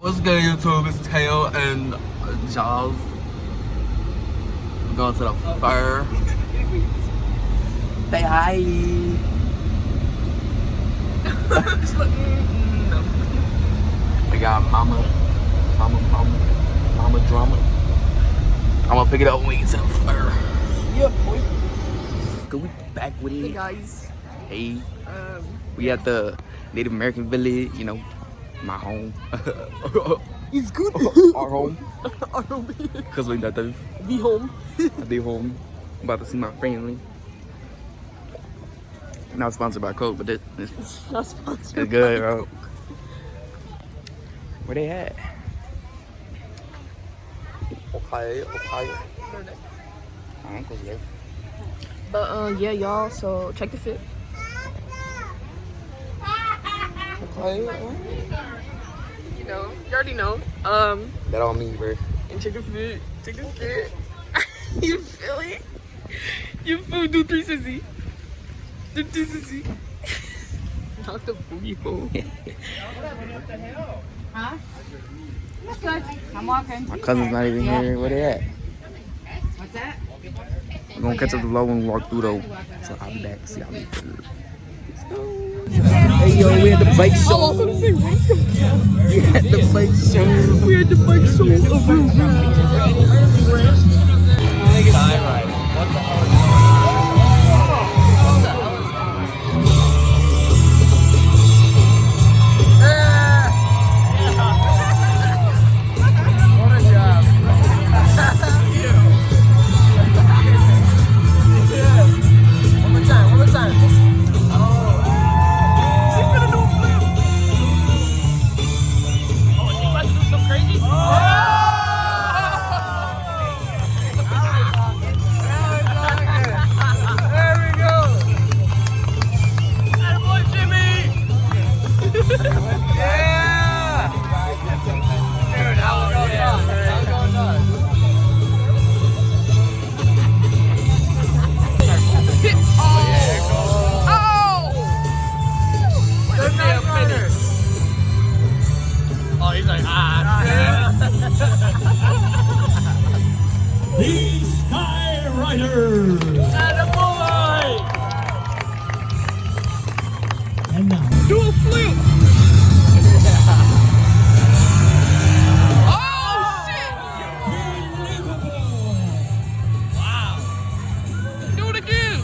What's good, YouTube? It's Tail and Jaws. We're going to the fair. Say hi. We got mama drama. I'm gonna pick it up when we get to the fair. Yeah, boy. Go back with it. Hey guys. Hey. We at the Native American village, you know, my home. It's good. Our home. Our home. Cause we got the Be home. be home. I'm about to see my family. Not sponsored by Coke, but it's Not sponsored. it's good, bro. Where they at? Okay. My uncle's there. But yeah, y'all. So check the fit. Okay. You know, you already know. That all me, bro. And check the fit. Check the fit. You feel it? You feel do 360. Do 360. Knock the booty hole. Huh? That's good. I'm walking. My cousin's not even here. Where they at? What's that? We're gonna catch up the low when we walk through though. So I'll be back. See y'all later. Hey yo, we at the bike show. Oh, I'm gonna say what's going on? We at the bike show. We at the bike show. The Sky Riders. And now, Do a flip. Oh shit! Do it again.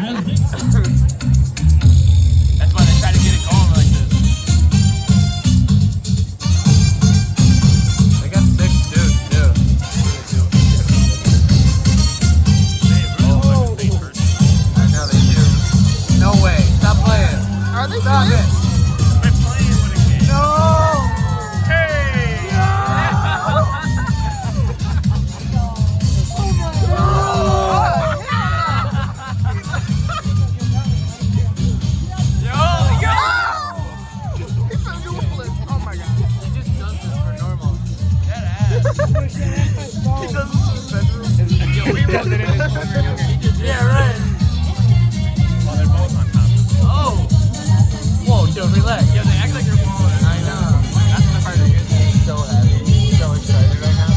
as it That's why they try to get it going like this. They got 6 dudes too. I know they do. No way. Stop playing. Are they Stop good? it. We're playing with a kid. No. Yeah, right. Well, they're both on top. Oh. Whoa, yo, relax. Yeah, they act like you're falling. I know. That's the part of it. So happy. So excited right now.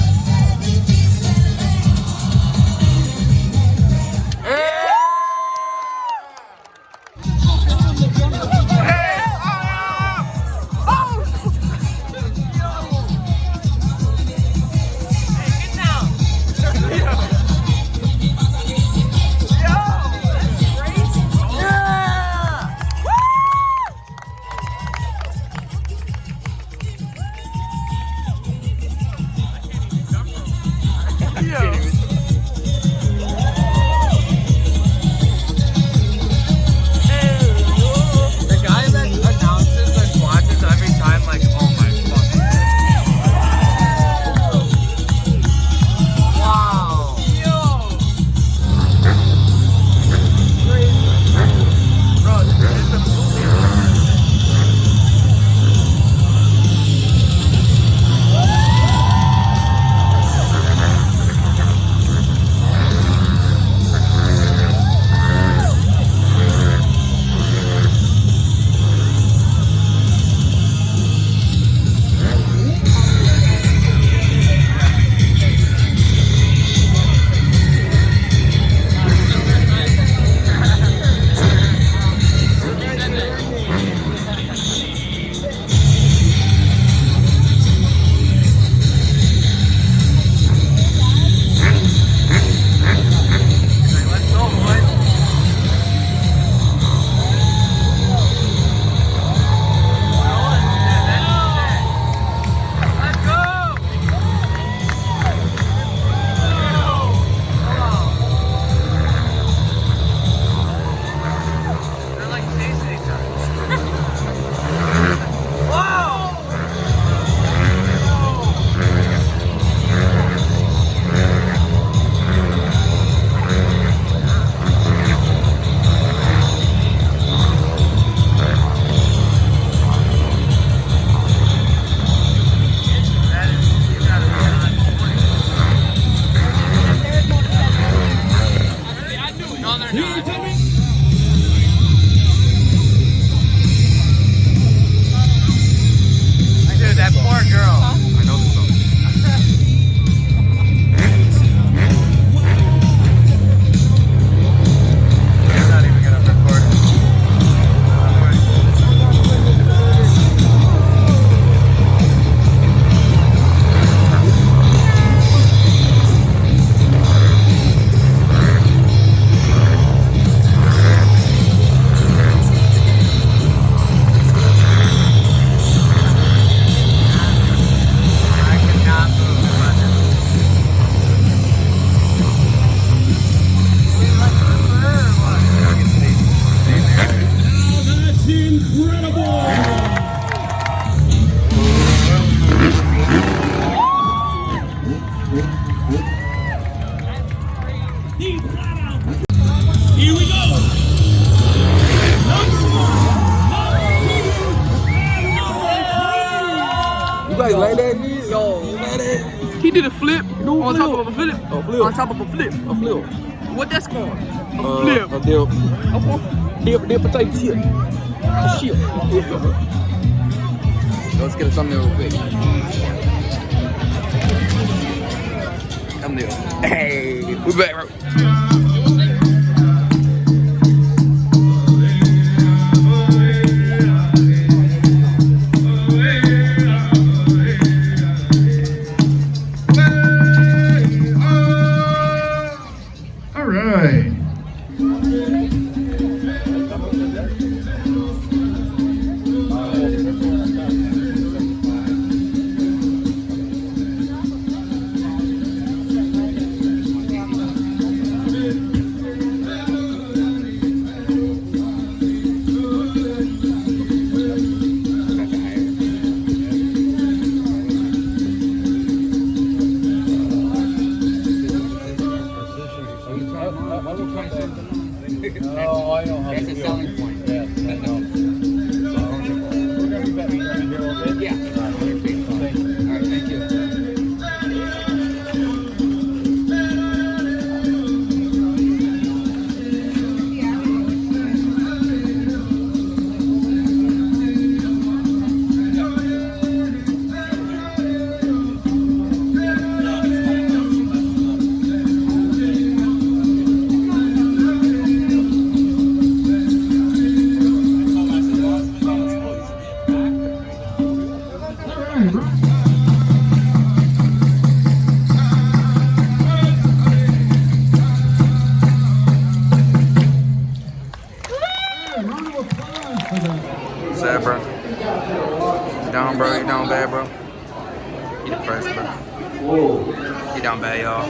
They That poor girl. I know this song. You're not even gonna record it. That's incredible. Here we go. You guys like that music? Yo, you like that? He did a flip on flip. top of a flip. A flip. On top of a flip. A flip. What that's called? A flip. A dip. Dip potato chip. A chip. Let's get a thumbnail real quick. Thumbnail. Hey, we back, bro. All right. Oh, I know how That's a selling point. Yeah, I know. Yeah. All right, thank you. Sad, bro. You down, bro? You down bad, bro? You depressed, bro? You down bad, y'all?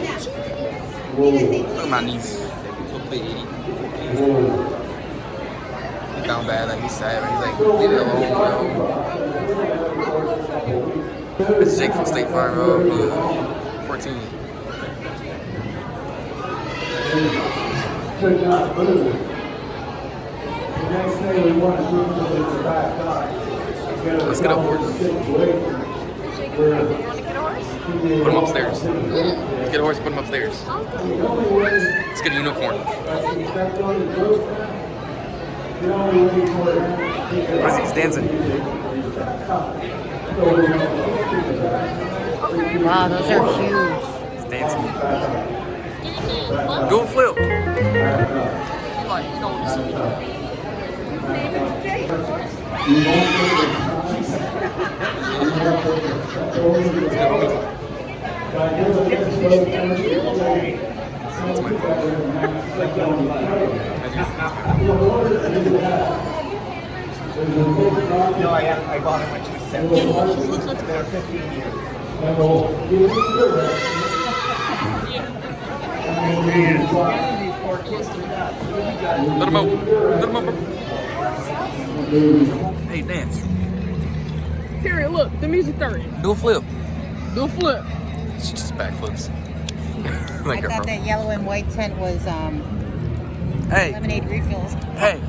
Look at my niece. So big. He down bad, like he's sad. He's like, leave it alone, bro. This is Jake from State Farm, bro. 14. Let's get a horse. Put him upstairs. Let's get a horse, put him upstairs. Let's get a unicorn. What is he? He's dancing. Wow, those are huge. He's dancing. Do a flip. No, I bought him a 270. They're 15 years. Let him out. Let him out, bro. Hey, dance. Period. Look, the music started. Do a flip. Do a flip. She just backflips. I Like her, thought bro. that yellow and white tent was Hey, lemonade refills. hey.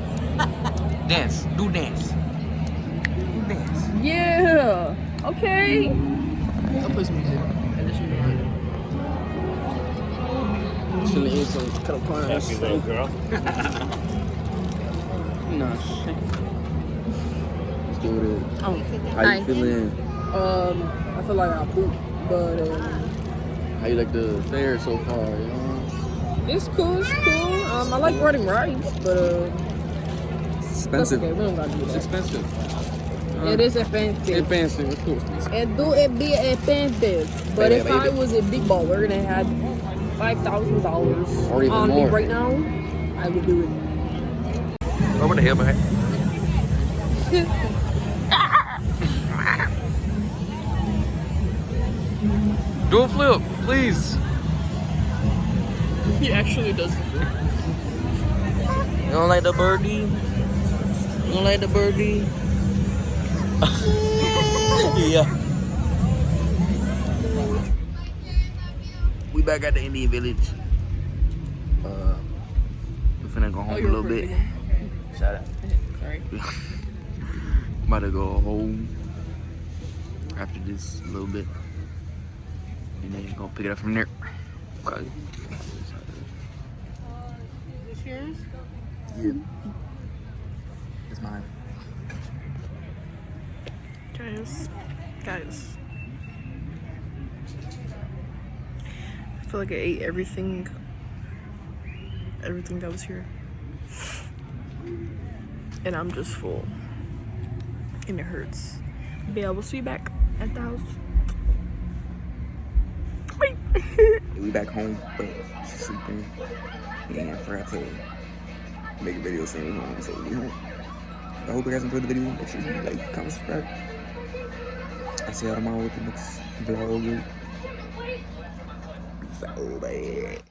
Dance. Do dance. Do dance. Yeah. Okay. I'll play some music. Chilling in some kettle corn. Happy little girl. Nah, shit. Let's do it. Oh, How you feeling? I feel like I pooped, but How you like the fair so far? You know? it's cool. It's cool. I like riding rides, but that's Expensive. okay. We don't gotta do It's that. expensive. It is expensive. Expensive. It's cool. It be expensive. But if I was a big baller and I had $5,000 Or even on me more. right now, I would do it. Over the hill, man. Do a flip, please. He actually does the flip. You don't like the birdie? You don't like the birdie? Yeah. We back at the Indian Village. We finna go home a little bit. Shout out. Sorry. About to go home after this a little bit. And then gonna pick it up from there. Okay. This yours? Yeah. It's mine. Guys. I feel like I ate everything that was here. And I'm just full. And it hurts. But yeah, we'll see you back at the house. Bye. We back home, but she's sleeping. And I forgot to make a video saying we home, so we home. I hope you guys enjoyed the video. Make sure you like, comment, subscribe. I'll see y'all tomorrow with the next vlog. So bad.